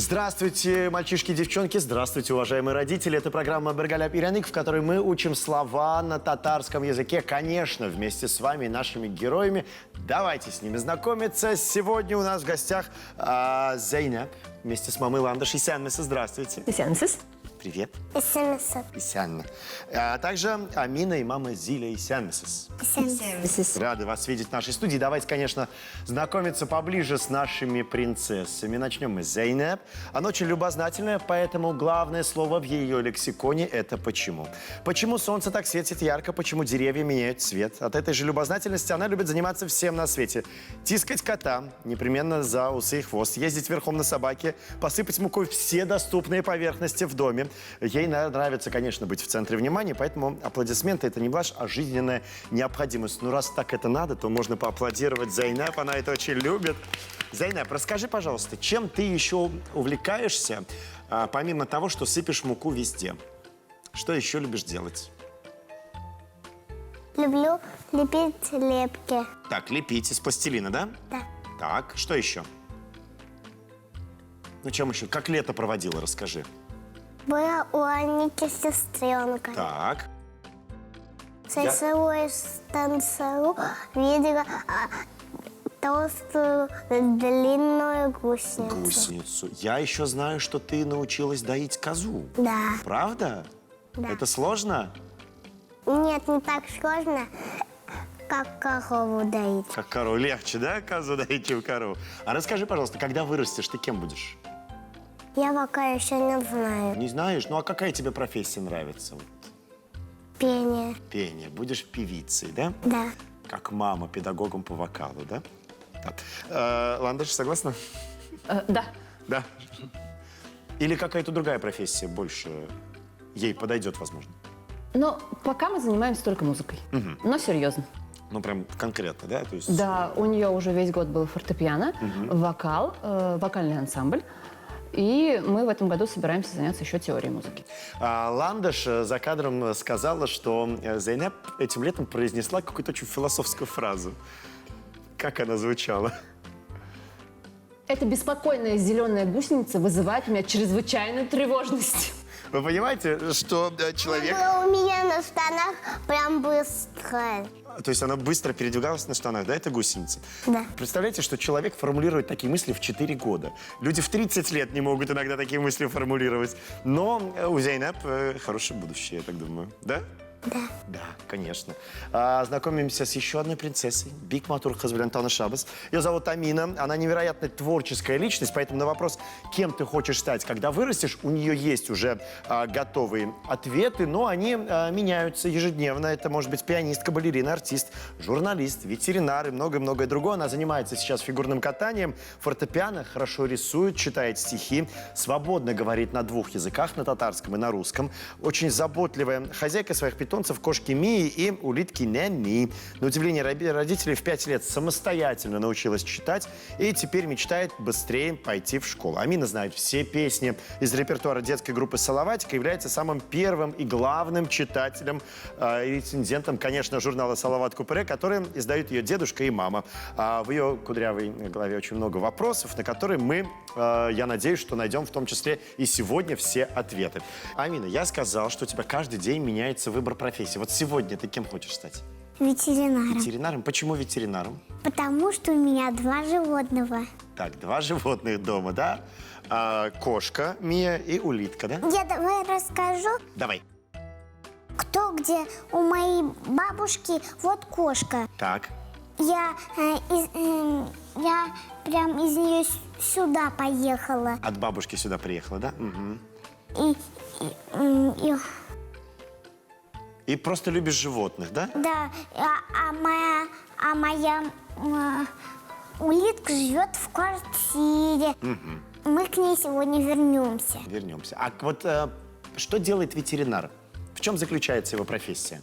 Здравствуйте, мальчишки и девчонки, здравствуйте, уважаемые родители. Это программа «Бергаляп Иряник», в которой мы учим слова на татарском языке, конечно, вместе с вами и нашими героями. Давайте с ними знакомиться. Сегодня у нас в гостях Зейнеп вместе с мамой Ландыш. Исянмеса, здравствуйте. Исянмесис. Привет. Исянмеса. Исянна. А также Амина и мама Зиля Исянмесис. Исянмесис. Рады вас видеть в нашей студии. Давайте, конечно, знакомиться поближе с нашими принцессами. Начнем мы с Зейнеп. Она очень любознательная, поэтому главное слово в ее лексиконе – это «почему». Почему солнце так светит ярко, почему деревья меняют цвет. От этой же любознательности она любит заниматься всем на свете. Тискать кота, непременно за усы и хвост, ездить верхом на собаке, посыпать мукой все доступные поверхности в доме. Ей нравится, конечно, быть в центре внимания, поэтому аплодисменты – это не блажь, а жизненная необходимость. Ну, раз так это надо, то можно поаплодировать Зейнеп, она это очень любит. Зейнеп, расскажи, пожалуйста, чем ты еще увлекаешься, помимо того, что сыпешь муку везде? Что еще любишь делать? Люблю лепить лепки. Так, лепить из пластилина, да? Да. Так, что еще? Ну, чем еще? Как лето проводила, расскажи. Была у Аники сестренка. Так. Со свой станцию видела толстую длинную гусеницу. Гусеницу. Я еще знаю, что ты научилась доить козу. Да. Правда? Да. Это сложно? Нет, не так сложно, как корову доить. Как корову. Легче, да, козу доить, чем корову? А расскажи, пожалуйста, когда вырастешь, ты кем будешь? Я пока еще не знаю. Не знаешь? Ну, а какая тебе профессия нравится? Вот, Пение. пение. Будешь певицей, да? Да. Как мама, педагогом по вокалу, да? Так. Ландыш, согласна? Да. Да. Или какая-то другая профессия больше ей подойдет, возможно? Но пока мы занимаемся только музыкой. Но серьезно. Ну, прям конкретно, да? То есть... Да, у нее уже весь год был фортепиано, вокал, вокальный ансамбль. И мы в этом году собираемся заняться еще теорией музыки. Ландыш за кадром сказала, что Зейнеп этим летом произнесла какую-то очень философскую фразу. Как она звучала? Эта беспокойная зеленая гусеница вызывает у меня чрезвычайную тревожность. Вы понимаете, что человек... Было у меня на штанах прям быстро. То есть она быстро передвигалась на штанах, да, это гусеница? Да. Представляете, что человек формулирует такие мысли в 4 года. Люди в 30 лет не могут иногда такие мысли формулировать. Но у Зейнеп хорошее будущее, я так думаю. Да? Да. Да, конечно. Знакомимся с еще одной принцессой. Бик Матур Хазвалентана Шабас. Ее зовут Амина. Она невероятно творческая личность, поэтому на вопрос, кем ты хочешь стать, когда вырастешь, у нее есть уже готовые ответы, но они меняются ежедневно. Это может быть пианистка, балерина, артист, журналист, ветеринар и многое-многое другое. Она занимается сейчас фигурным катанием, фортепиано, хорошо рисует, читает стихи, свободно говорит на 2 языках, на татарском и на русском. Очень заботливая хозяйка своих питомцев, кошки Мии и улитки Неми. На удивление родителей в 5 лет самостоятельно научилась читать и теперь мечтает быстрее пойти в школу. Амина знает все песни из репертуара детской группы «Салаватика», является самым первым и главным читателем и рецензентом, конечно, журнала «Салават Купре», который издают ее дедушка и мама. В ее кудрявой голове очень много вопросов, на которые мы, я надеюсь, что найдем в том числе и сегодня все ответы. Амина, я сказал, что у тебя каждый день меняется выбор профессии. Вот сегодня ты кем хочешь стать? Ветеринаром. Ветеринаром? Почему ветеринаром? Потому что у меня 2 животного. Так, 2 животных дома, да? Кошка Мия и улитка, да? Я давай расскажу, Давай. кто где. У моей бабушки вот кошка. Так. Я прям из нее сюда поехала. От бабушки сюда приехала, да? Мгм. И И просто любишь животных, да? да, а моя улитка живет в квартире. Мы к ней сегодня вернемся. Вернемся. А вот что делает ветеринар? В чем заключается его профессия?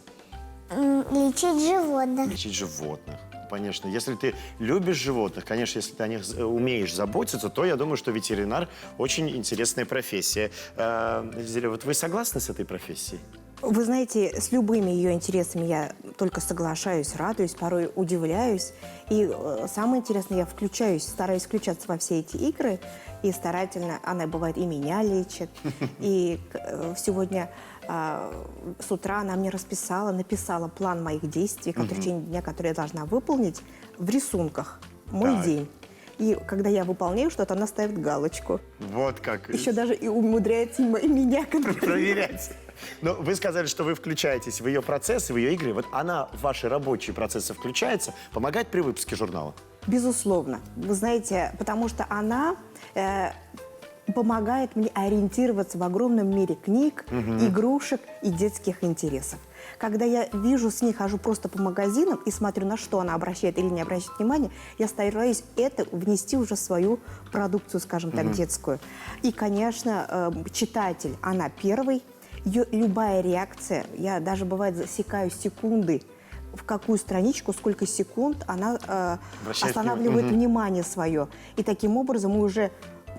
Лечить животных. Лечить животных. Конечно, если ты любишь животных, конечно, если ты о них умеешь заботиться, то я думаю, что ветеринар очень интересная профессия. Зиля, вот вы согласны с этой профессией? Вы знаете, с любыми ее интересами я только соглашаюсь, радуюсь, порой удивляюсь. И самое интересное, я стараюсь включаться во все эти игры. И старательно, она бывает и меня лечит. И сегодня с утра она мне написала план моих действий, в течение дня, которые я должна выполнить в рисунках. Мой Так. день. И когда я выполняю что-то, она ставит галочку. Вот как. Еще даже и умудряется меня Проверять. Но вы сказали, что вы включаетесь в ее процессы, в ее игры. Вот она в ваши рабочие процессы включается, помогает при выпуске журнала? Безусловно. Вы знаете, потому что она помогает мне ориентироваться в огромном мире книг, игрушек и детских интересов. Когда я вижу с ней, хожу просто по магазинам и смотрю, на что она обращает или не обращает внимания, я стараюсь это внести уже в свою продукцию, скажем так, детскую. И, конечно, читатель, она первый. Ее любая реакция, я даже, бывает, засекаю секунды, в какую страничку, сколько секунд она останавливает внимание свое. И таким образом мы уже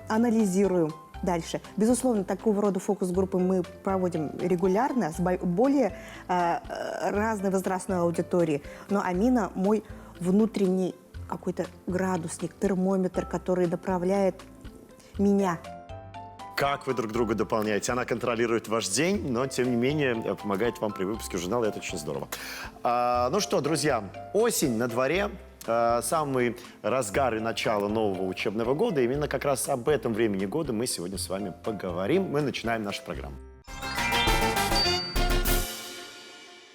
анализируем дальше. Безусловно, такого рода фокус-группы мы проводим регулярно с более разной возрастной аудиторией. Но Амина мой внутренний какой-то градусник, термометр, который направляет меня. Как вы друг друга дополняете? Она контролирует ваш день, но, тем не менее, помогает вам при выпуске журнала. Это очень здорово. Ну что, друзья, осень на дворе. Самый разгар и начало нового учебного года. Именно как раз об этом времени года мы сегодня с вами поговорим. Мы начинаем нашу программу.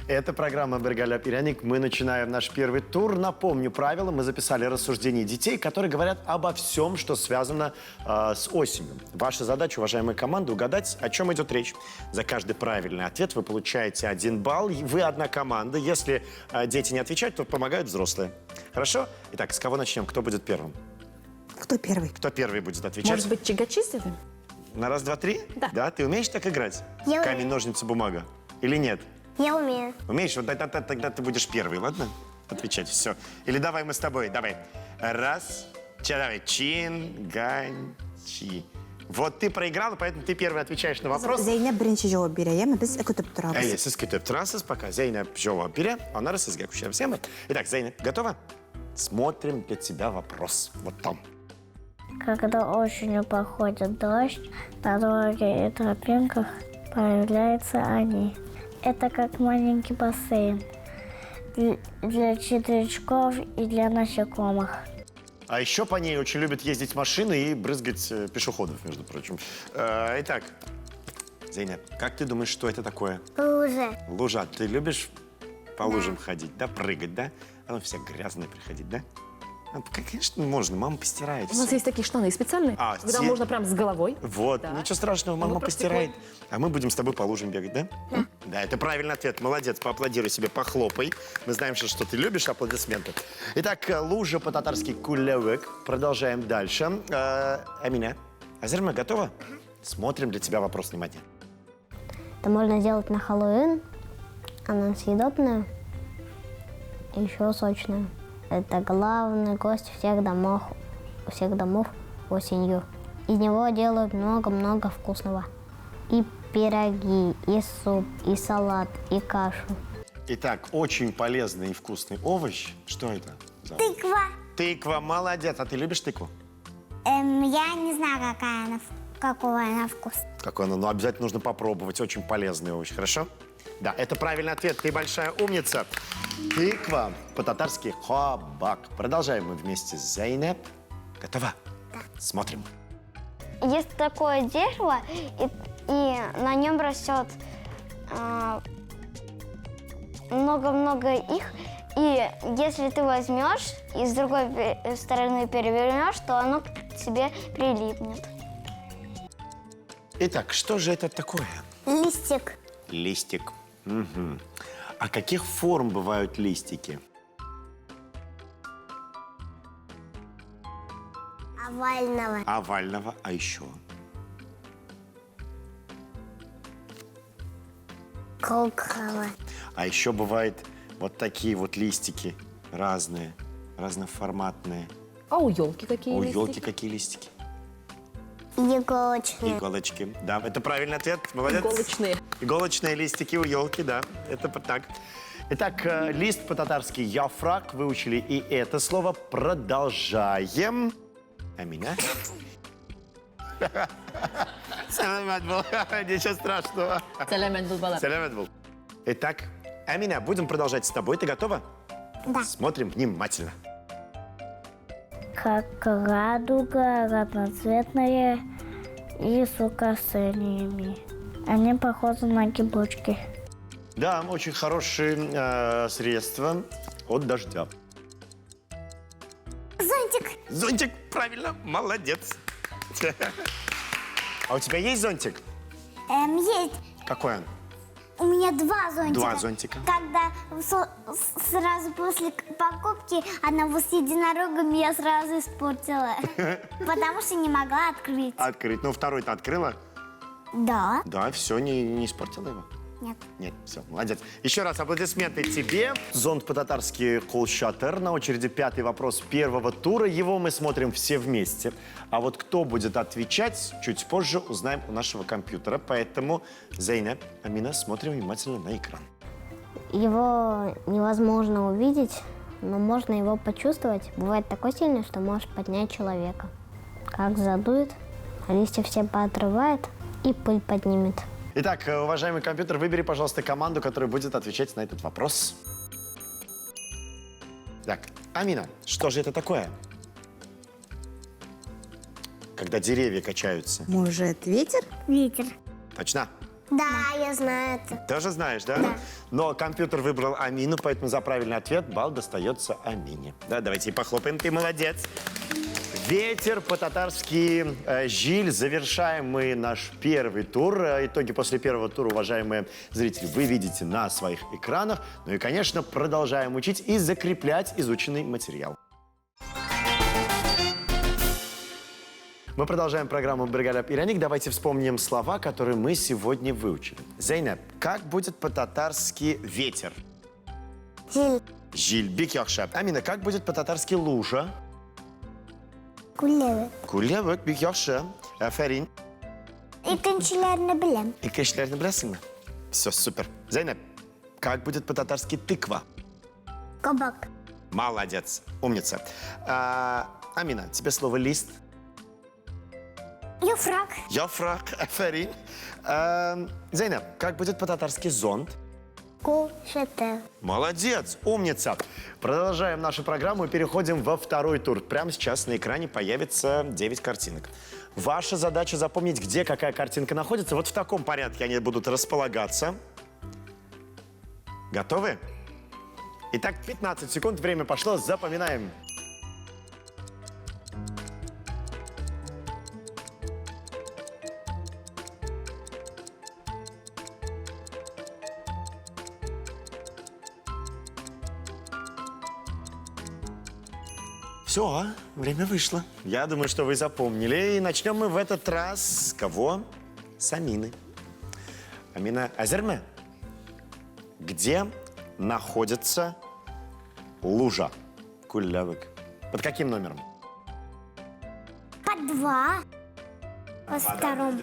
Это программа «Бергаля Пиряник». Мы начинаем наш первый тур. Напомню правила. Мы записали рассуждения детей, которые говорят обо всем, что связано с осенью. Ваша задача, уважаемая команда, угадать, о чем идет речь. За каждый правильный ответ вы получаете 1 балл. Вы одна команда. Если дети не отвечают, то помогают взрослые. Хорошо? Итак, с кого начнем? Кто будет первым? Кто первый? Кто первый будет отвечать? Может быть, чагачистовым? На раз, два, три? Да. Да? Ты умеешь так играть? Я Камень, умею. ножницы, бумага. Или нет? Я умею. Умеешь? Вот тогда ты будешь первый, ладно? Отвечать. Все. Или давай мы с тобой. Давай. Раз. Давай. Чин, гань, чи. Вот ты проиграла, поэтому ты первый отвечаешь на вопрос. Zeynep birinci cevap vereyim. Biz kütüp turarız. Siz kütüp turasız, пока Зейнеп cevap bire, onlar sizге күшерсем. Итак, Зейнеп, готова? Смотрим для тебя вопрос. Вот там. Когда осенью проходит дождь, на дороге и тропинках появляются они. Это как маленький бассейн для червячков и для насекомых. А еще по ней очень любят ездить машины и брызгать пешеходов, между прочим. Итак, Зейнеп, как ты думаешь, что это такое? Лужа. Лужа. Ты любишь по лужам ходить, да? Прыгать, да? Оно вся грязная приходить, да? Конечно, можно. Мама постирает У нас всё. есть такие штаны специальные, куда те- можно прям с головой. Вот, Да. ничего страшного, мама мы постирает. А мы будем с тобой по лужам бегать, да? Да, это правильный ответ. Молодец, поаплодируй себе, похлопай. Мы знаем, что ты любишь аплодисменты. Итак, лужа по-татарски кулевек. Продолжаем дальше. Амина, Азерма, готова? Смотрим для тебя вопрос внимательно. Это можно делать на Хэллоуин. Она съедобная и еще сочная. Это главный гость всех домов осенью. Из него делают много-много вкусного. И пироги, и суп, и салат, и кашу. Итак, очень полезный и вкусный овощ. Что это? за овощ? Тыква. Тыква, молодец. А ты любишь тыкву? Я не знаю, какого она вкус. Какой она? Ну, обязательно нужно попробовать. Очень полезный овощ. Хорошо? Да, это правильный ответ. Ты большая умница. Тыква. По-татарски хабак. Продолжаем мы вместе с Зейнеп. Готова? Да. Смотрим. Есть такое дерево, и на нем растет много-много их. И если ты возьмешь и с другой стороны перевернешь, то оно к тебе прилипнет. Итак, что же это такое? Листик. Листик. Угу. А каких форм бывают листики? Овального. Овального, а еще? Круглого. А еще бывает вот такие вот листики разные, разноформатные. А у елки какие У листики? елки какие листики? Иголочный. Иголочки. Да, это правильный ответ. Молодец. Иголочные. Иголочные листики у елки, да. Это так. Итак, лист по-татарски «яфрак» выучили и это слово. Продолжаем. Амина. Саламат был. Ничего страшного. Сәлемет булбалар. Саламат был. Итак, Амина, будем продолжать с тобой. Ты готова? Да. Смотрим внимательно. Как радуга, разноцветная и с украшениями. Они похожи на грибочки. Да, очень хорошее средство от дождя. Зонтик. Зонтик, правильно, молодец. А у тебя есть зонтик? Есть. Какой он? У меня два зонтика. Два зонтика. Когда сразу после покупки одного с единорогами я сразу испортила. Потому что не могла открыть. Открыть. Ну, второй-то открыла? Да. Да, все, не испортила его? Нет. Нет, все, молодец. Еще раз аплодисменты тебе. Зонт по-татарски «Колшатер». На очереди 5-й вопрос первого тура. Его мы смотрим все вместе. А вот кто будет отвечать, чуть позже узнаем у нашего компьютера. Поэтому, Зейнеп, Амина, смотрим внимательно на экран. Его невозможно увидеть, но можно его почувствовать. Бывает такой сильный, что может поднять человека. Как задует, листья все поотрывает и пыль поднимет. Итак, уважаемый компьютер, выбери, пожалуйста, команду, которая будет отвечать на этот вопрос. Так, Амина, что же это такое? Когда деревья качаются. Может, ветер? Ветер. Точно? Да, я знаю это. Тоже знаешь, да? Да. Но компьютер выбрал Амину, поэтому за правильный ответ балл достается Амине. Да, давайте ей похлопаем, ты молодец. Ветер по-татарски «Жиль». Завершаем мы наш первый тур. Итоги после первого тура, уважаемые зрители, вы видите на своих экранах. Ну и, конечно, продолжаем учить и закреплять изученный материал. Мы продолжаем программу «Бригада Пираник». Давайте вспомним слова, которые мы сегодня выучили. Зейнеп, как будет по-татарски «ветер»? Жиль. «Жиль». Бик яхшы. Амина, как будет по-татарски «лужа»? Күлләбе. Күлләбек, бик яхшы. Афәрин. Икенчеләрне беләм. Икенчеләрне беләсеңме? Все, супер. Зейнеп, как будет по-татарски «тыква»? Кабак. Молодец, умница. Амина, тебе слово «лист». Яфрак. Яфрак, афәрин. Зейнеп, как будет по-татарски «зонт»? Колшатер. Молодец, умница. Продолжаем нашу программу и переходим во второй тур. Прямо сейчас на экране появится 9 картинок. Ваша задача запомнить, где какая картинка находится. Вот в таком порядке они будут располагаться. Готовы? Итак, 15 секунд, время пошло, запоминаем. Все, время вышло. Я думаю, что вы запомнили. И начнем мы в этот раз с кого? С Амины. Амина Азерме. Где находится лужа? Кулявык. Под каким номером? По 2. По второму.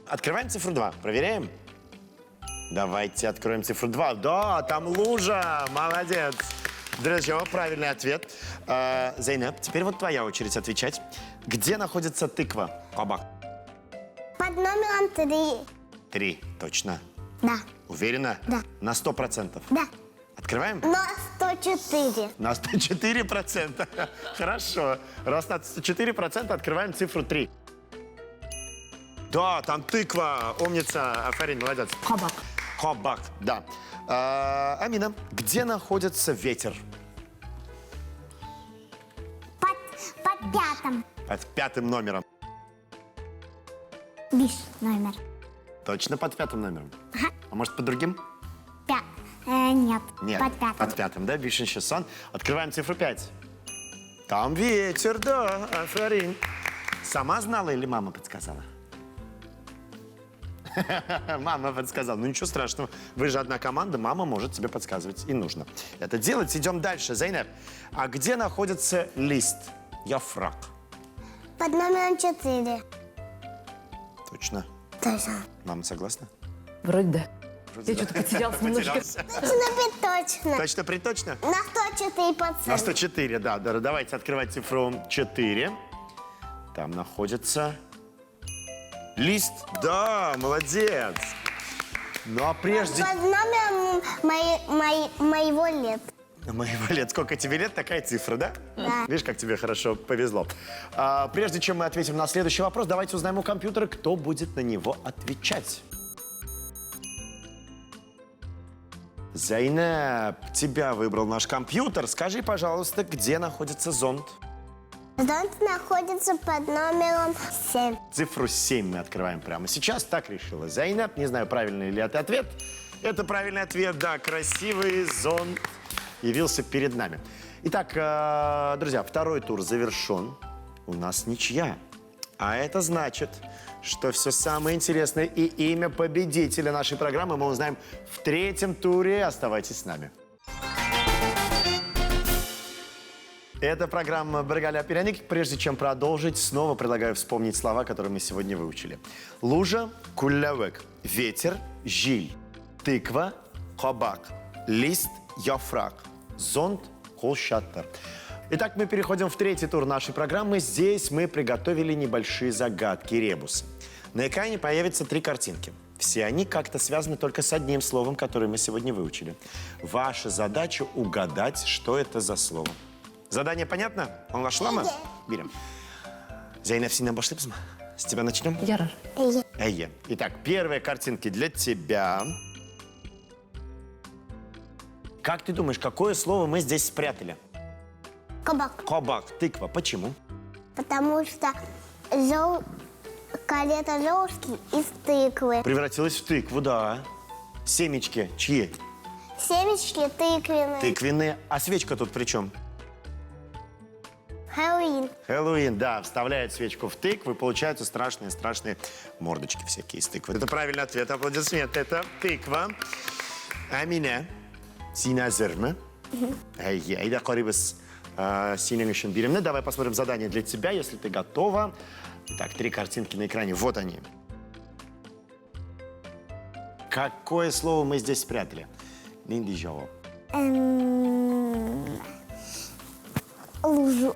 Открываем цифру 2. Проверяем? Давайте откроем цифру 2. Да, там лужа. Молодец. Друзья, правильный ответ. Зейнеп, теперь вот твоя очередь отвечать. Где находится тыква? Кабак. Под номером 3. 3, точно. Да. Уверена? Да. На 100%? Да. Открываем? На 104. На 104%. Хорошо. Раз на 104%, открываем цифру 3. Да, там тыква. Умница. Афарин, молодец. Кабак. Кабак, да. Амина, где находится ветер? Под 5. Под 5 номером. Биш номер. Точно под 5 номером? Ага. А может, под другим? Нет. Нет. Под 5. Под 5, да? Вишенщи сон. Открываем цифру 5. Там ветер, да, Афарин. Сама знала или мама подсказала? Мама подсказала. Ну, ничего страшного. Вы же одна команда, мама может тебе подсказывать. И нужно это делать. Идем дальше. Зейнеп, а где находится лист? Яфрак. Под номером 4. Точно. Точно. Мама согласна? Вроде да. Я что-то потерялась немножко. Потерялся. Точно. Точно-приточно? На 104 На пацаны. 104, да. Давайте открывать цифру 4. Там находится лист. Да, молодец. Ну а прежде... Под номером моего лет. Моего лет. Сколько тебе лет, такая цифра, да? Да. Видишь, как тебе хорошо повезло. Прежде чем мы ответим на следующий вопрос, давайте узнаем у компьютера, кто будет на него отвечать. Зайнеп, тебя выбрал наш компьютер. Скажи, пожалуйста, где находится зонт? Зонт находится под номером 7. Цифру 7 мы открываем прямо сейчас. Так решила Зайнеп. Не знаю, правильный ли это ответ. Это правильный ответ, да. Красивый зонт явился перед нами. Итак, друзья, второй тур завершен. У нас ничья. А это значит, что все самое интересное и имя победителя нашей программы мы узнаем в третьем туре. Оставайтесь с нами. Это программа «Быргаля Перяник». Прежде чем продолжить, снова предлагаю вспомнить слова, которые мы сегодня выучили. Лужа, кулявек, ветер, жиль, тыква, хабак, лист, яфрак, зонт, колшаттар. Итак, мы переходим в третий тур нашей программы. Здесь мы приготовили небольшие загадки, ребусы. На экране появятся 3 картинки. Все они как-то связаны только с одним словом, которое мы сегодня выучили. Ваша задача угадать, что это за слово. Задание понятно? Он нашла мы? Берем. Зайнеп, синен башлыпсма. С тебя начнем? Ярар. Эйе. Итак, первые картинки для тебя. Как ты думаешь, какое слово мы здесь спрятали? Кабак. Кабак, тыква. Почему? Потому что колета золушки из тыквы. Превратилась в тыкву, да. Семечки чьи? Семечки тыквенные. Тыквенные. А свечка тут при чем? Хэллоуин. Хэллоуин, да. Вставляют свечку в тыкву, и получаются страшные-страшные мордочки всякие из тыквы. Это правильный ответ. Аплодисменты. Это тыква. Амина. Синазерма. Айда Корибас. Синенышин беремны. Давай посмотрим задание для тебя, если ты готова. Итак, 3 картинки на экране. Вот они. Какое слово мы здесь спрятали? Ниндижао. Лужу.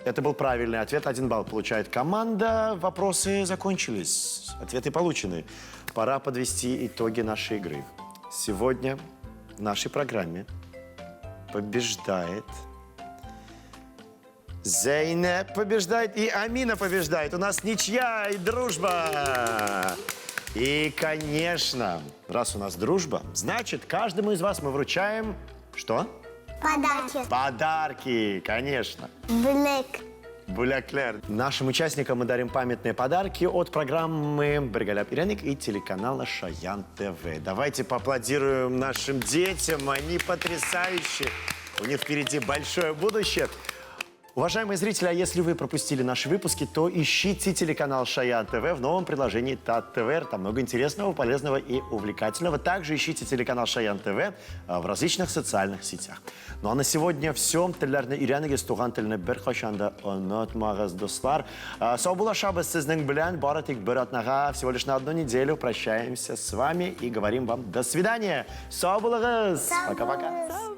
Это был правильный ответ. 1 балл получает команда. Вопросы закончились. Ответы получены. Пора подвести итоги нашей игры. Сегодня в нашей программе побеждает Зайнеп, побеждает и Амина побеждает. У нас ничья и дружба. И, конечно, раз у нас дружба, значит, каждому из вас мы вручаем что? Подарки. Подарки, конечно. Блэк. Буляклер. Нашим участникам мы дарим памятные подарки от программы «Быргаля Перяник» и телеканала «Шаян ТВ». Давайте поаплодируем нашим детям. Они потрясающие. У них впереди большое будущее. Уважаемые зрители, а если вы пропустили наши выпуски, то ищите телеканал «Шаян ТВ» в новом приложении ТАТ ТВ. Там много интересного, полезного и увлекательного. Также ищите телеканал «Шаян ТВ» в различных социальных сетях. Ну а на сегодня все. Теллерне Иряныге стугантельне берхашанда онот магаз дослар. Саубула шабас сезнен блен, баратик бератнага. Всего лишь на 1 неделю прощаемся с вами и говорим вам до свидания. Саубулагыз. Пока-пока.